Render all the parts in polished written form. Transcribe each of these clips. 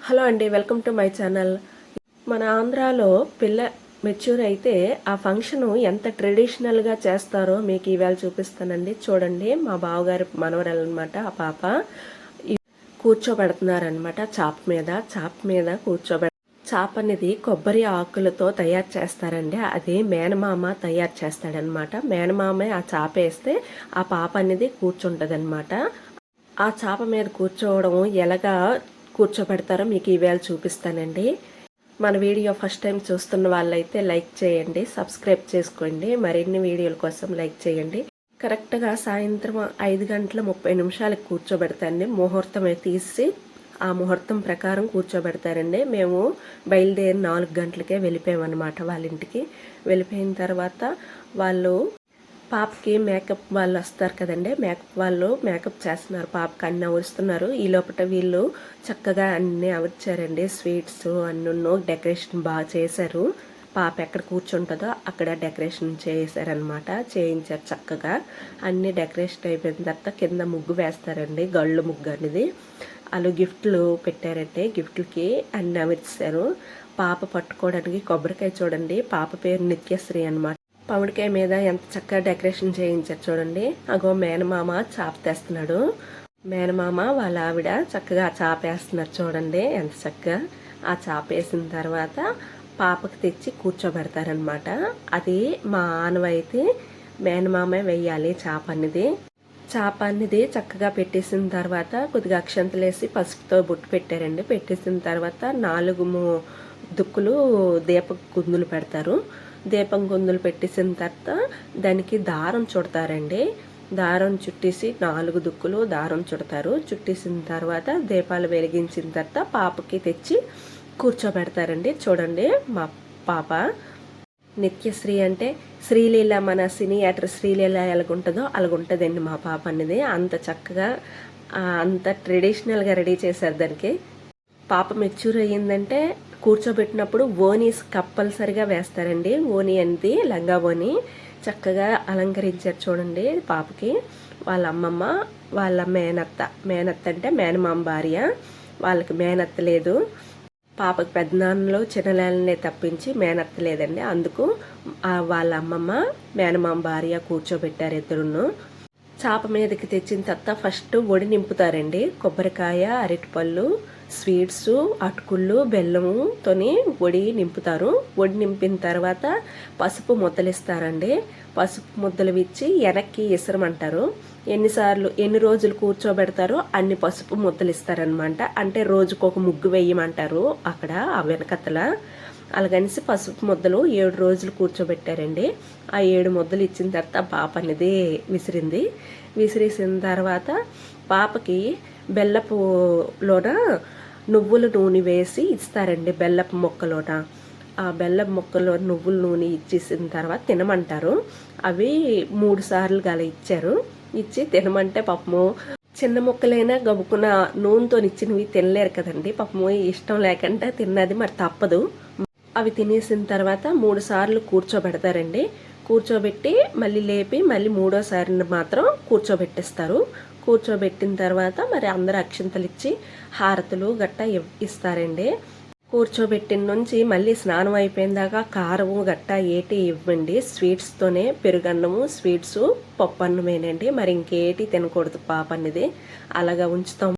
Hello అండి, welcome to my channel. మన ఆంధ్రాలో పిల్ల మెచ్యూర్ అయితే ఆ ఫంక్షన్ ఎంత ట్రెడిషనల్గా చేస్తారో మీకు ఈవేళ చూపిస్తానండి. చూడండి, మా బావగారి మనవరాలు అనమాట. ఆ పాప కూర్చోబెడుతున్నారనమాట చాప మీద చాప అనేది కొబ్బరి ఆకులతో తయారు చేస్తారండి. అది మేనమామ తయారు చేస్తాడనమాట. మేనమామే ఆ చాప వేస్తే ఆ పాప అనేది కూర్చుంటుంది అనమాట. ఆ చాప మీద కూర్చోవడం ఎలాగా కూర్చోబెడతారో మీకు ఈవేళ చూపిస్తానండి. మన వీడియో ఫస్ట్ టైం చూస్తున్న వాళ్ళైతే లైక్ చేయండి, సబ్స్క్రైబ్ చేసుకోండి. మరిన్ని వీడియోల కోసం లైక్ చేయండి. కరెక్ట్గా సాయంత్రం 5:30 కూర్చోబెడతాండి. ముహూర్తం తీసి ఆ ముహూర్తం ప్రకారం కూర్చోబెడతారండి. మేము బయలుదేరి 4 గంటలకే వెళ్ళిపోయామన్నమాట వాళ్ళ ఇంటికి. వెళ్ళిపోయిన తర్వాత వాళ్ళు పాపకి మేకప్ వాళ్ళు వస్తారు కదండి, మేకప్ చేస్తున్నారు. పాపకి అన్నీ అవరుస్తున్నారు. ఈ లోపల వీళ్ళు చక్కగా అన్నీ అవరిచారండి. స్వీట్స్ అన్ను డెకరేషన్ బాగా చేశారు. పాప ఎక్కడ కూర్చుంటుందో అక్కడ డెకరేషన్ చేశారనమాట. చేయించారు చక్కగా. అన్ని డెకరేషన్ అయిపోయిన తర్వాత కింద ముగ్గు వేస్తారండి, గళ్ళు ముగ్గు అనేది. వాళ్ళు గిఫ్ట్లు పెట్టారండి. గిఫ్ట్లకి అన్ని అమర్చారు. పాప పట్టుకోవడానికి కొబ్బరికాయ చూడండి. పాప పేరు నిత్యశ్రీ అనమాట. పమిడికాయ మీద ఎంత చక్కగా డెకరేషన్ చేయించారు చూడండి. అగో మేనమామ చాప తెస్తున్నాడు. మేనమామ వాళ్ళ ఆవిడ చక్కగా చాప వేస్తున్నారు చూడండి, ఎంత చక్కగా. ఆ చాప వేసిన తర్వాత పాపకి తెచ్చి కూర్చోబెడతారనమాట. అది మా ఆనవైతే మేనమామే వెయ్యాలి చాప అనేది చక్కగా పెట్టేసిన తర్వాత కొద్దిగా అక్షంతలు వేసి పసుపుతో బొట్టు పెట్టారండి. పెట్టేసిన తర్వాత 4 దుక్కులు దీప కుందులు పెడతారు. దీపం గుందులు పెట్టేసిన తర్వాత దానికి దారం చుడతారండి. దారం చుట్టేసి 4 దుక్కులు దారం చుడతారు. చుట్టేసిన తర్వాత దీపాలు వెలిగించిన తర్వాత పాపకి తెచ్చి కూర్చోబెడతారండి. చూడండి, మా పాప నిత్యశ్రీ అంటే శ్రీలీల, మన సినీ యాక్టర్ శ్రీలీల ఎలాగుంటుందో అలాగుంటుందండి మా పాప అనేది. అంత చక్కగా అంత ట్రెడిషనల్గా రెడీ చేశారు దానికి. పాప మెచ్యూర్ అయ్యిందంటే కూర్చోబెట్టినప్పుడు ఓనీస్ కంపల్సరిగా వేస్తారండి. ఓనీ అనేది లంగా ఓనీ చక్కగా అలంకరించారు చూడండి పాపకి. వాళ్ళ అమ్మమ్మ, వాళ్ళ మేనత్త అంటే మేనమామ భార్య. వాళ్ళకి మేనత్త లేదు. పాపకి పెద్దనాన్నలో చిన్ననాన్నలే తప్పించి మేనత్త లేదండి. అందుకు వాళ్ళ అమ్మమ్మ మేనమామ భార్య కూర్చోబెట్టారు ఇద్దరును. చాప మీదకి తెచ్చిన తర్వాత ఫస్ట్ ఒడి నింపుతారండి. కొబ్బరికాయ, అరటిపళ్ళు, స్వీట్స్, అటుకుళ్ళు, బెల్లముతోని ఒడి నింపుతారు. ఒడి నింపిన తర్వాత పసుపు ముద్దలు ఇస్తారండి. పసుపు ముద్దలు ఇచ్చి వెనక్కి ఇసరమంటారు. ఎన్ని రోజులు కూర్చోబెడతారో అన్ని పసుపు ముద్దలు ఇస్తారనమాట. అంటే రోజుకు ఒక ముగ్గు వేయమంటారు అక్కడ ఆ వెనకతల. అలాగనిసి పసుపు ముద్దలు 7 రోజులు కూర్చోబెట్టారండి. ఆ 7 ముద్దలు ఇచ్చిన తర్వాత పాప అనేది విసిరేసిన తర్వాత పాపకి బెల్లపులోన నువ్వుల నూనె వేసి ఇస్తారండి. బెల్లపు మొక్కలోన ఆ బెల్లపు మొక్కలో నువ్వుల నూనె ఇచ్చేసిన తర్వాత తినమంటారు. అవి 3 సార్లు అలా ఇచ్చారు. ఇచ్చి తినమంటే పాపము చిన్న ముక్కలైనా గబుకున్న నూనెతో ఇచ్చినవి తినలేరు కదండి. పాపము ఇష్టం లేకుండా తిన్నది, మరి తప్పదు. అవి తినేసిన తర్వాత 3 సార్లు కూర్చోబెడతారండి. కూర్చోబెట్టి మళ్ళీ లేపి మళ్ళీ 3వసారి మాత్రం కూర్చోబెట్టేస్తారు. కూర్చోబెట్టిన తర్వాత మరి అందరు అక్షింతలు ఇచ్చి హారతులు గట్టా ఇస్తారండి. కూర్చోబెట్టిన నుంచి మళ్ళీ స్నానం అయిపోయిన దాకా కారం గట్టా ఏటి ఇవ్వండి. స్వీట్స్తోనే పెరుగన్నము, స్వీట్స్, పప్పు అన్నమేనండి. మరి ఇంకేటి తినకూడదు పాప అనేది. అలాగా ఉంచుతాం.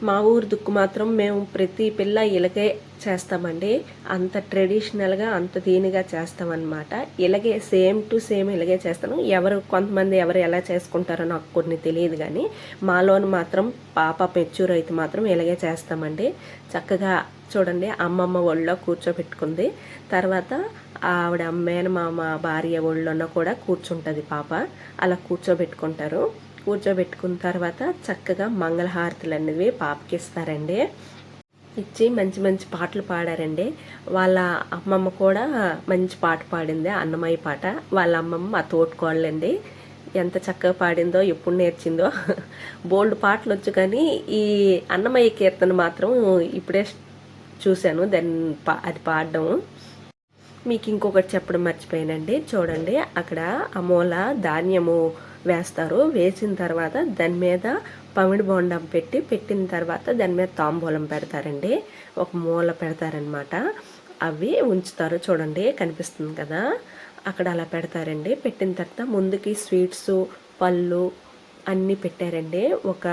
మా ఊరు దుక్కు మాత్రం మేము ప్రతి పిల్ల ఇలాగే చేస్తామండి. అంత ట్రెడిషనల్గా అంత దీనిగా చేస్తామన్నమాట. ఇలాగే సేమ్ టు సేమ్ ఇలాగే చేస్తాను. కొంతమంది ఎవరు ఎలా చేసుకుంటారో నాకు కొన్ని తెలియదు, కానీ మాలోని మాత్రం పాప మెచ్యూర్ అయితే మాత్రం ఇలాగే చేస్తామండి. చక్కగా చూడండి, అమ్మమ్మ ఒళ్ళో కూర్చోబెట్టుకుంది. తర్వాత ఆవిడ మేనమామ భార్య ఒళ్ళోన కూడా కూర్చుంటుంది పాప. అలా కూర్చోబెట్టుకుంటారు. కూర్చోబెట్టుకున్న తర్వాత చక్కగా మంగళహారతులు అనేవి పాపకి ఇస్తారండి. ఇచ్చి మంచి మంచి పాటలు పాడారండి. వాళ్ళ అమ్మమ్మ కూడా మంచి పాట పాడింది, అన్నమయ్య పాట. వాళ్ళ అమ్మమ్మ మా తోటికోళ్ళండి. ఎంత చక్కగా పాడిందో, ఎప్పుడు నేర్చిందో. బోల్డ్ పాటలు వచ్చు, కానీ ఈ అన్నమయ్య కీర్తన మాత్రం ఇప్పుడే చూశాను అది పాడడం. మీకు ఇంకొకటి చెప్పడం మర్చిపోయానండి. చూడండి, అక్కడ అమూల ధాన్యము వేస్తారు. వేసిన తర్వాత దాని మీద పమిడి బోండం పెట్టిన తర్వాత దాని మీద తాంబూలం పెడతారండి, ఒక మూల పెడతారనమాట. అవి ఉంచుతారు, చూడండి కనిపిస్తుంది కదా, అక్కడ అలా పెడతారండి. పెట్టిన తర్వాత ముందుకి స్వీట్స్, పళ్ళు అన్నీ పెట్టారండి. ఒక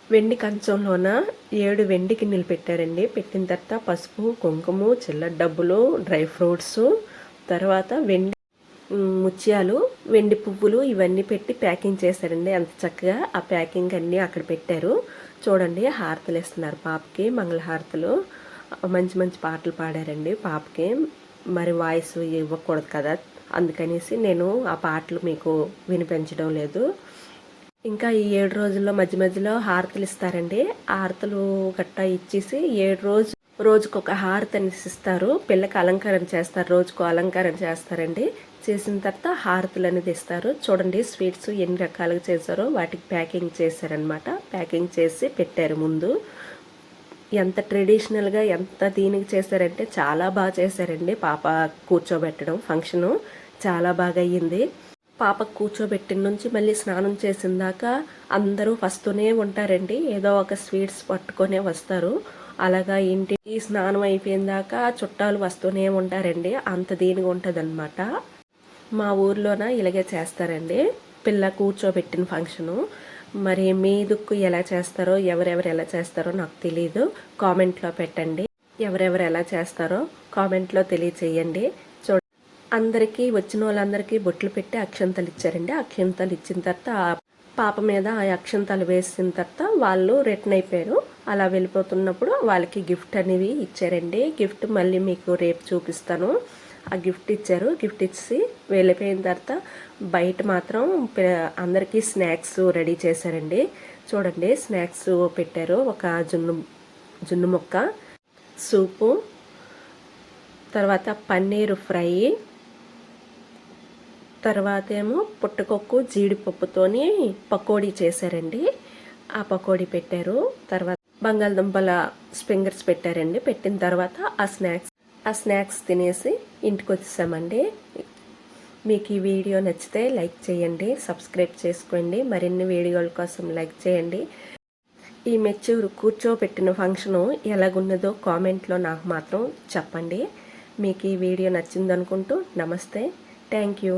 వెండి కంచంలోన 7 వెండి గిన్నెలు పెట్టారండి. పెట్టిన తర్వాత పసుపు, కుంకుమ, చిల్లర డబ్బులు, డ్రై ఫ్రూట్స్, తర్వాత వెండి ముత్యాలు, వెండి పువ్వులు ఇవన్నీ పెట్టి ప్యాకింగ్ చేశారండి. అంత చక్కగా ఆ ప్యాకింగ్ అన్నీ అక్కడ పెట్టారు. చూడండి హారతలు ఇస్తున్నారు పాపకి, మంగళహారతలు. మంచి మంచి పాటలు పాడారండి పాపకి. మరి వాయిస్ ఇవ్వకూడదు కదా, అందుకనేసి నేను ఆ పాటలు మీకు వినిపించడం లేదు. ఇంకా ఈ 7 రోజుల్లో మధ్య మధ్యలో హారతలు ఇస్తారండి. హారతలు గట్టా ఇచ్చేసి 7 రోజుకొక హారతని ఇస్తారు. పిల్లకి అలంకరణ చేస్తారు, రోజుకో అలంకరణ చేస్తారండి. చేసిన తర్వాత హారతులు అనేది ఇస్తారు. చూడండి స్వీట్స్ ఎన్ని రకాలుగా చేశారో వాటికి ప్యాకింగ్ చేశారనమాట. ప్యాకింగ్ చేసి పెట్టారు ముందు. ఎంత ట్రెడిషనల్గా ఎంత దీనికి చేశారంటే చాలా బాగా చేశారండి. పాప కూర్చోబెట్టడం ఫంక్షను చాలా బాగా అయ్యింది. పాపకు కూర్చోబెట్టిన నుంచి మళ్ళీ స్నానం చేసిన దాకా అందరూ వస్తూనే ఉంటారండి. ఏదో ఒక స్వీట్స్ పట్టుకొనే వస్తారు. అలాగా ఈ స్నానం అయిపోయిన దాకా చుట్టాలు వస్తూనే ఉంటారండి. అంత దీనిగా ఉంటుందన్నమాట. మా ఊర్లోన ఇలాగే చేస్తారండి పిల్ల కూర్చోబెట్టిన ఫంక్షను. మరి మీ దుక్కు ఎలా చేస్తారో, ఎవరెవరు ఎలా చేస్తారో నాకు తెలియదు. కామెంట్లో పెట్టండి. ఎవరెవరు ఎలా చేస్తారో కామెంట్లో తెలియచేయండి. అందరికీ వచ్చిన వాళ్ళందరికీ బొట్లు పెట్టి అక్షంతలు ఇచ్చారండి. అక్షంతలు ఇచ్చిన తర్వాత పాప మీద ఆ అక్షంతలు వేసిన తర్వాత వాళ్ళు రిటర్న్ అయిపోయారు. అలా వెళ్ళిపోతున్నప్పుడు వాళ్ళకి గిఫ్ట్ అనేవి ఇచ్చారండి. గిఫ్ట్ మళ్ళీ మీకు రేపు చూపిస్తాను. ఆ గిఫ్ట్ ఇచ్చారు. గిఫ్ట్ ఇచ్చి వెళ్ళిపోయిన తర్వాత బయట మాత్రం అందరికీ స్నాక్స్ రెడీ చేశారండి. చూడండి స్నాక్స్ పెట్టారు. ఒక జున్ను ముక్క, సూపు, తర్వాత పన్నీరు ఫ్రై, తర్వాత ఏమో పుట్టకొక్కు జీడిపప్పుతోని పకోడీ చేశారండి. ఆ పకోడీ పెట్టారు. తర్వాత బంగాళదుంపల స్ప్రింగర్స్ పెట్టారండి. పెట్టిన తర్వాత ఆ స్నాక్స్ తినేసి ఇంటికి వచ్చేసామండి. మీకు ఈ వీడియో నచ్చితే లైక్ చేయండి, సబ్స్క్రైబ్ చేసుకోండి. మరిన్ని వీడియోల కోసం లైక్ చేయండి. ఈ మెచ్యూర్ కూర్చోబెట్టిన ఫంక్షను ఎలాగున్నదో కామెంట్లో నాకు మాత్రం చెప్పండి. మీకు ఈ వీడియో నచ్చిందనుకుంటూ నమస్తే, థ్యాంక్ యూ.